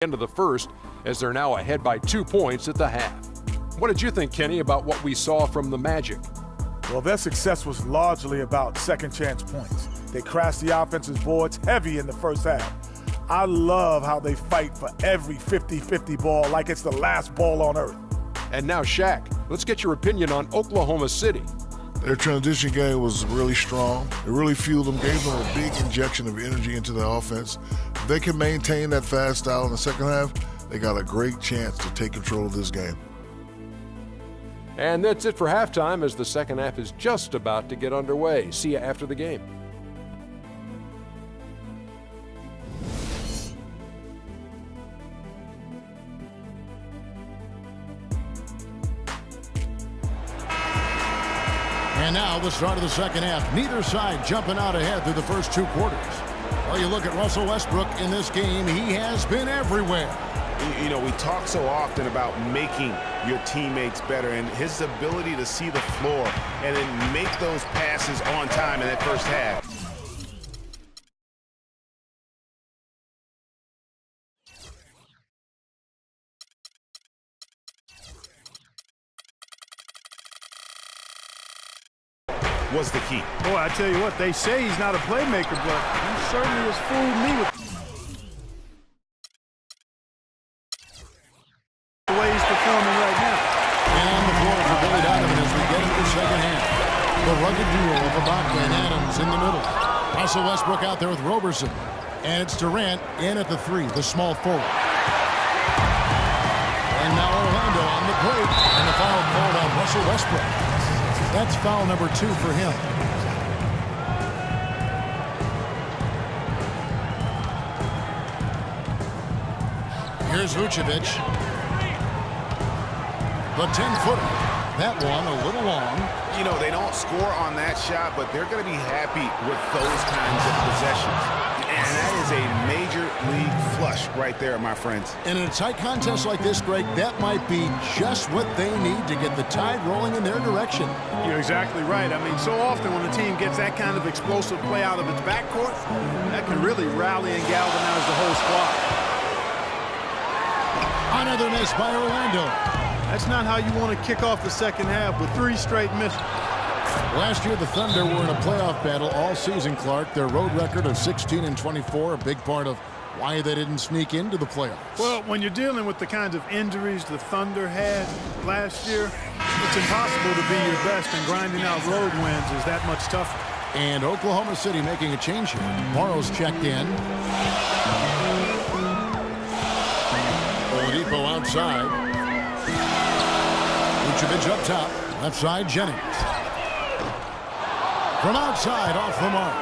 End of the first, as they're now ahead by 2 points at the half. What did you think, Kenny, about what we saw from the Magic? Well, their success was largely about second chance points. They crashed the offense's boards heavy in the first half. I love how they fight for every 50-50 ball like it's the last ball on earth. And now, Shaq, let's get your opinion on Oklahoma City. Their transition game was really strong. It really fueled them, gave them a big injection of energy into their offense. If they can maintain that fast style in the second half, they got a great chance to take control of this game. And that's it for halftime, as the second half is just about to get underway. See you after the game. And now the start of the second half. Neither side jumping out ahead through the first 2 quarters. Well, you look at Russell Westbrook in this game. He has been everywhere. You know, we talk so often about making your teammates better, and his ability to see the floor and then make those passes on time in that first half. Was the key. Boy, I tell you what, they say he's not a playmaker, but he certainly has fooled me with the way he's performing right now. And on the floor for Billy Donovan as we get into the second half. The rugged duo of Ibaka and Adams in the middle. Russell Westbrook out there with Roberson. And it's Durant in at the 3, the small forward. And now Orlando on the break. And the foul called on Russell Westbrook. That's foul number 2 for him. Here's Vucevic. The 10-footer. That one a little long. You know, they don't score on that shot, but they're going to be happy with those kinds of possessions. And that is a major league flush right there, my friends. And in a tight contest like this, Greg, that might be just what they need to get the tide rolling in their direction. You're exactly right. I mean, so often when a team gets that kind of explosive play out of its backcourt, that can really rally and galvanize the whole squad. Another miss by Orlando. That's not how you want to kick off the second half with 3 straight misses. Last year, the Thunder were in a playoff battle all season, Clark. Their road record of 16-24, a big part of why they didn't sneak into the playoffs. Well, when you're dealing with the kinds of injuries the Thunder had last year, it's impossible to be your best, and grinding out road wins is that much tougher. And Oklahoma City making a change here. Morrow's checked in. Oladipo outside. Vucevic up top. Left side, Jennings. From outside, off the mark.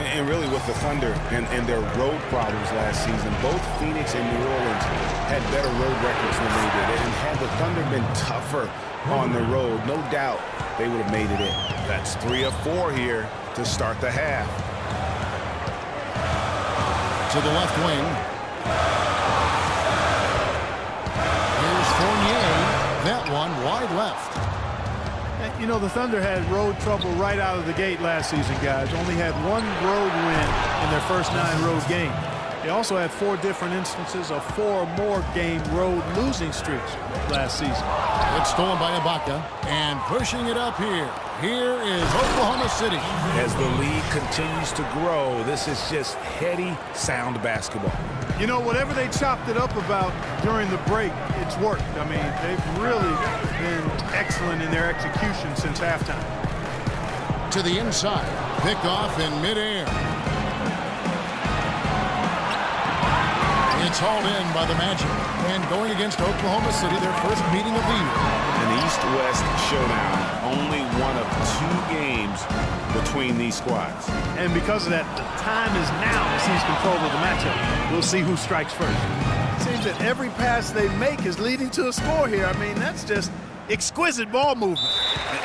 And really with the Thunder and their road problems last season, both Phoenix and New Orleans had better road records than they did. And had the Thunder been tougher on the road, no doubt they would have made it in. That's 3 of 4 here to start the half. To the left wing. Here's Fournier. That one wide left. You know, the Thunder had road trouble right out of the gate last season, guys. Only had 1 road win in their first 9 road games. They also had 4 different instances of 4 or more game road losing streaks last season. It's stolen by Ibaka, and pushing it up here. Here is Oklahoma City. As the league continues to grow, this is just heady, sound basketball. You know, whatever they chopped it up about during the break, it's worked. I mean, they've really been excellent in their execution since halftime. To the inside, picked off in midair. It's hauled in by the Magic. And going against Oklahoma City, their first meeting of the year. An East-West showdown, only one of 2 games between these squads. And because of that, the time is now to seize control of the matchup. We'll see who strikes first. It seems that every pass they make is leading to a score here. I mean, that's just exquisite ball movement.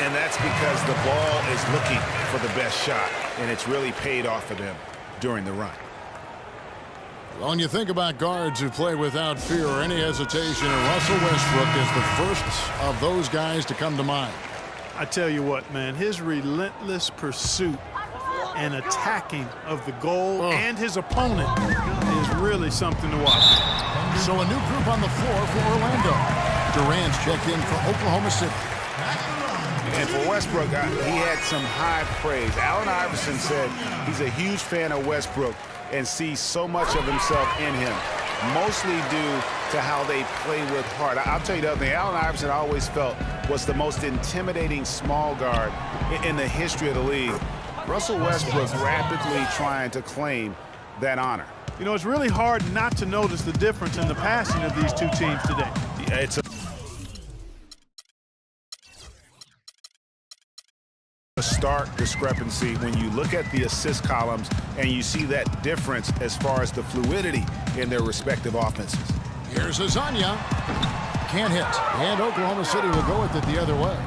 And that's because the ball is looking for the best shot, and it's really paid off for them during the run. Well, when you think about guards who play without fear or any hesitation, Russell Westbrook is the first of those guys to come to mind. I tell you what, man, his relentless pursuit and attacking of the goal and his opponent is really something to watch. So a new group on the floor for Orlando. Durant's checked in for Oklahoma City. And for Westbrook, he had some high praise. Allen Iverson said he's a huge fan of Westbrook and sees so much of himself in him, mostly due to how they play with heart. I'll tell you the other thing, Allen Iverson I always felt was the most intimidating small guard in the history of the league. Russell Westbrook rapidly trying to claim that honor. You know, it's really hard not to notice the difference in the passing of these two teams today. Yeah, it's a stark discrepancy when you look at the assist columns and you see that difference as far as the fluidity in their respective offenses. Here's Azania. Can't hit. And Oklahoma City will go with it the other way.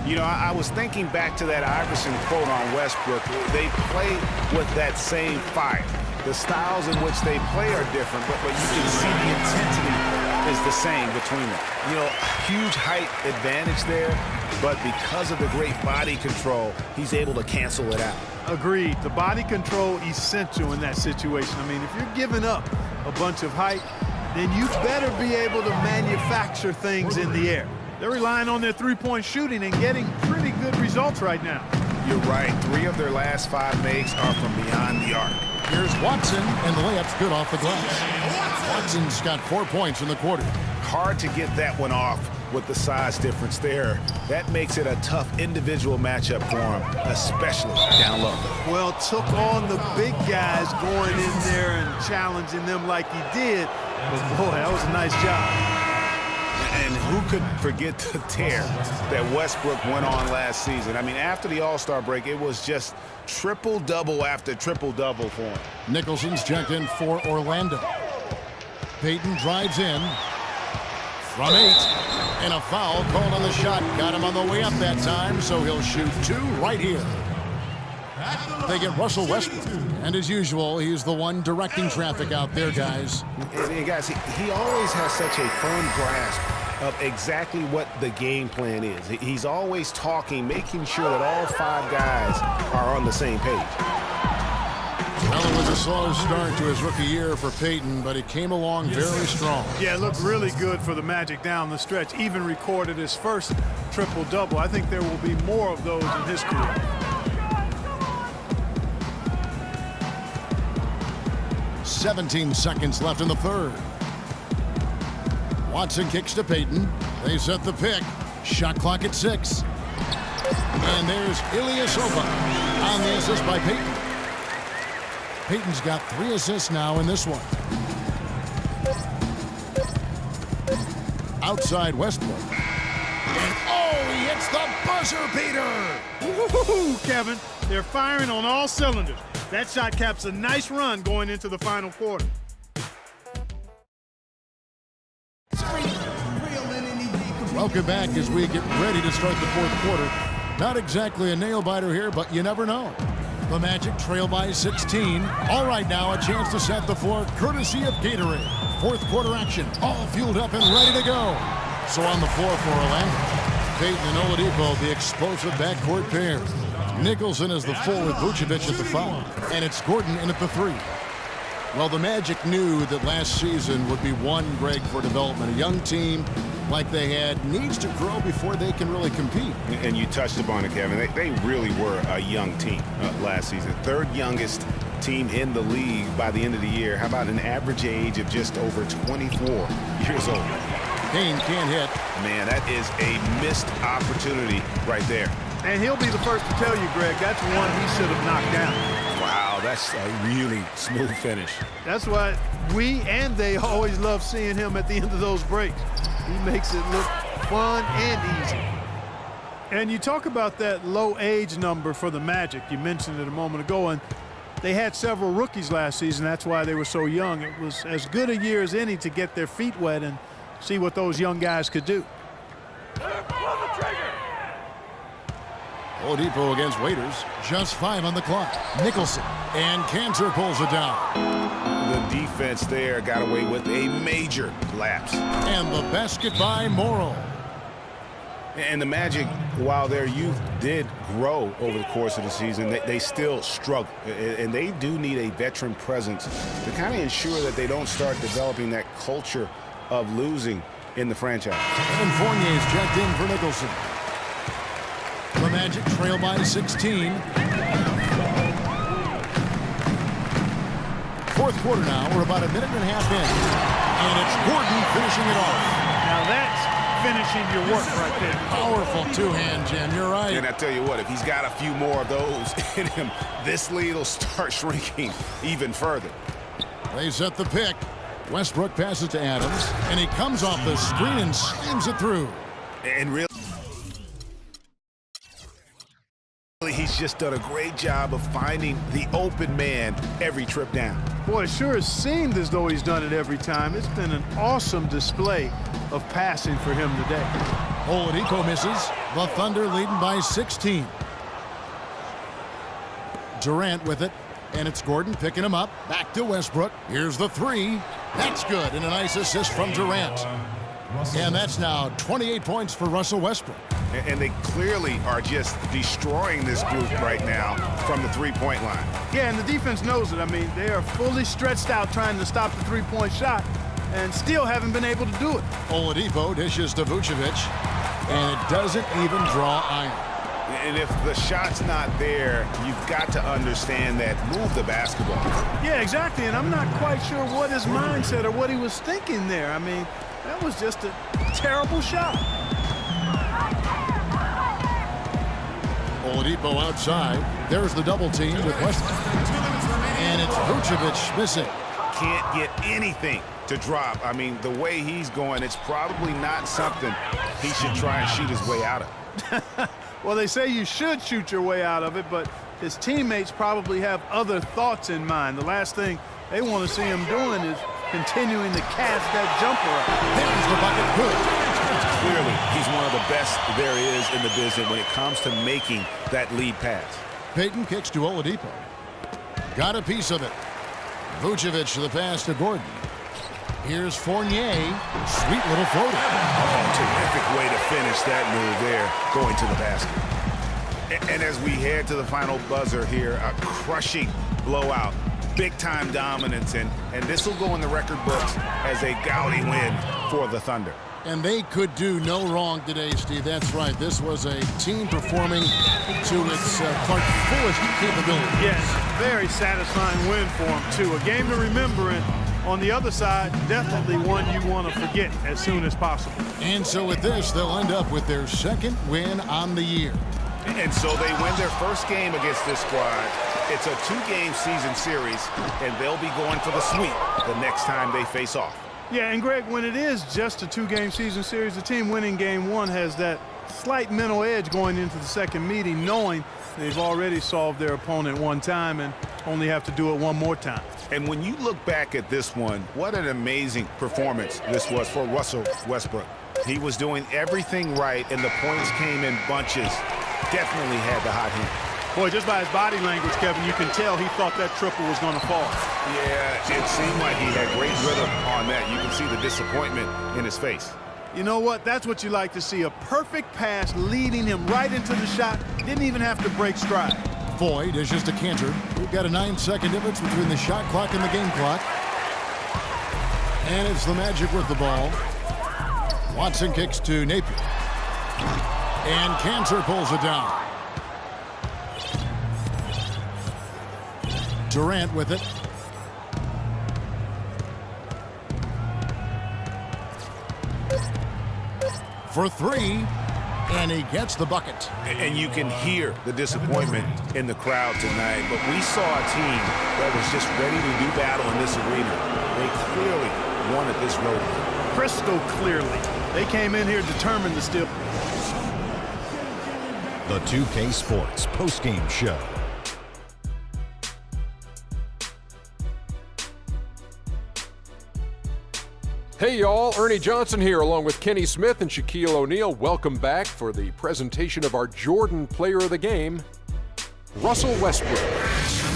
You know, I was thinking back to that Iverson quote on Westbrook. They play with that same fire. The styles in which they play are different, but you can see the intensity is the same between them. You know, huge height advantage there, but because of the great body control, he's able to cancel it out. Agreed. The body control essential in that situation. I mean, if you're giving up a bunch of height, then you better be able to manufacture things in the air. They're relying on their three-point shooting and getting pretty good results right now. You're right. 3 of their last 5 makes are from beyond the arc. Here's Watson, and the layup's good off the glass. Watson's got 4 points in the quarter. Hard to get that one off with the size difference there. That makes it a tough individual matchup for him, especially down low. Well, took on the big guys going in there and challenging them like he did. But boy, that was a nice job. And who could forget the tear that Westbrook went on last season? I mean, after the All-Star break, it was just triple-double after triple-double for him. Nicholson's checked in for Orlando. Payton drives in from 8, and a foul called on the shot. Got him on the way up that time, so he'll shoot 2 right here. They get Russell Westbrook, and as usual, he's the one directing traffic out there, guys. And guys, he always has such a firm grasp of exactly what the game plan is. He's always talking, making sure that all 5 guys are on the same page. Well, it was a slow start to his rookie year for Payton, but he came along very strong. Yeah, it looked really good for the Magic down the stretch. Even recorded his first triple-double. I think there will be more of those in his career. "17 seconds left in the third. Watson kicks to Payton. They set the pick. Shot clock at 6. And there's Ilyasova on the assist by Payton. Payton's got 3 assists now in this one. Outside Westbrook. And he hits the buzzer beater! Woo-hoo-hoo, Kevin. They're firing on all cylinders. That shot caps a nice run going into the final quarter. Welcome back as we get ready to start the fourth quarter. Not exactly a nail-biter here, but you never know. The Magic trail by 16. All right, now a chance to set the floor courtesy of Gatorade. Fourth quarter action, all fueled up and ready to go. So on the floor for Orlando, Payton and Oladipo, the explosive backcourt pair. Nicholson is the forward, Vucevic at the 5, and it's Gordon in at the 3. Well, the Magic knew that last season would be one, Greg, for development. A young team like they had needs to grow before they can really compete. And you touched upon it, Kevin. They really were a young team last season. 3rd youngest team in the league by the end of the year. How about an average age of just over 24 years old? Payne can't hit. Man, that is a missed opportunity right there. And he'll be the first to tell you, Greg, that's one he should have knocked down. Wow, that's a really smooth finish. That's why we and they always love seeing him at the end of those breaks. He makes it look fun and easy. And you talk about that low age number for the Magic. You mentioned it a moment ago, and they had several rookies last season. That's why they were so young. It was as good a year as any to get their feet wet and see what those young guys could do. Oladipo against Waiters. Just 5 on the clock. Nicholson. And Cantor pulls it down. The defense there got away with a major lapse. And the basket by Morrow. And the Magic, while their youth did grow over the course of the season, they still struggle. And they do need a veteran presence to kind of ensure that they don't start developing that culture of losing in the franchise. And Fournier's checked in for Nicholson. The Magic trail by 16. Fourth quarter now. We're about a minute and a half in. And it's Gordon finishing it off. Now that's finishing your work right there. Powerful two-hand jam. You're right. And I tell you what, if he's got a few more of those in him, this lead will start shrinking even further. They set the pick. Westbrook passes to Adams, and he comes off the screen and slams it through. And really, he's just done a great job of finding the open man every trip down. Boy, it sure has seemed as though he's done it every time. It's been an awesome display of passing for him today. Oladipo misses. The Thunder leading by 16. Durant with it, and it's Gordon picking him up. Back to Westbrook. Here's the three. That's good, and a nice assist from Durant. And that's now 28 points for Russell Westbrook. And they clearly are just destroying this group right now from the three-point line. Yeah, and the defense knows it. I mean, they are fully stretched out trying to stop the three-point shot and still haven't been able to do it. Oladipo dishes to Vucevic, and it doesn't even draw iron. And if the shot's not there, you've got to understand that. Move the basketball. Yeah, exactly, and I'm not quite sure what his mindset or what he was thinking there. I mean, that was just a terrible shot. Oladipo outside. There's the double team with Westbrook. And it's Vucevic missing. Can't get anything to drop. I mean, the way he's going, it's probably not something he should try and shoot his way out of. Well, they say you should shoot your way out of it, but his teammates probably have other thoughts in mind. The last thing they want to see him doing is continuing to cast that jumper up. There's the bucket. Good. Clearly, he's one of the best there is in the business when it comes to making that lead pass. Payton kicks to Oladipo. Got a piece of it. Vucevic to the pass to Gordon. Here's Fournier. Sweet little floater. Oh, terrific way to finish that move there, going to the basket. And as we head to the final buzzer here, a crushing blowout. Big-time dominance, and this will go in the record books as a gaudy win for the Thunder. And they could do no wrong today, Steve. That's right. This was a team performing to its fullest capability. Yes, very satisfying win for them, too. A game to remember, and on the other side, definitely one you want to forget as soon as possible. And so with this, they'll end up with their second win on the year. And so they win their first game against this squad. It's a two-game season series, and they'll be going for the sweep the next time they face off. Yeah, and Greg, when it is just a two-game season series, the team winning game one has that slight mental edge going into the second meeting, knowing they've already solved their opponent one time and only have to do it one more time. And when you look back at this one, what an amazing performance this was for Russell Westbrook. He was doing everything right, and the points came in bunches. Definitely had the hot hand. Boy, just by his body language, Kevin, you can tell he thought that triple was going to fall. Yeah, it seemed like he had great rhythm on that. You can see the disappointment in his face. You know what? That's what you like to see. A perfect pass leading him right into the shot. Didn't even have to break stride. Boyd is just a canter. We've got a 9-second difference between the shot clock and the game clock. And it's the Magic with the ball. Watson kicks to Napier. And Cantor pulls it down. Durant with it. For three, and he gets the bucket. And you can hear the disappointment in the crowd tonight, but we saw a team that was just ready to do battle in this arena. They clearly wanted this road. Crystal clearly. They came in here determined to steal. The 2K Sports postgame show. Hey y'all, Ernie Johnson here along with Kenny Smith and Shaquille O'Neal. Welcome back for the presentation of our Jordan Player of the Game, Russell Westbrook.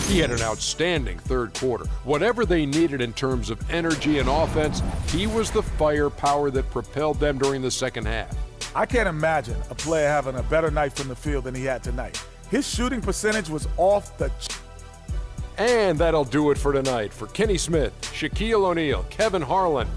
He had an outstanding third quarter. Whatever they needed in terms of energy and offense, he was the firepower that propelled them during the second half. I can't imagine a player having a better night from the field than he had tonight. His shooting percentage was off the And that'll do it for tonight. For Kenny Smith, Shaquille O'Neal, Kevin Harlan,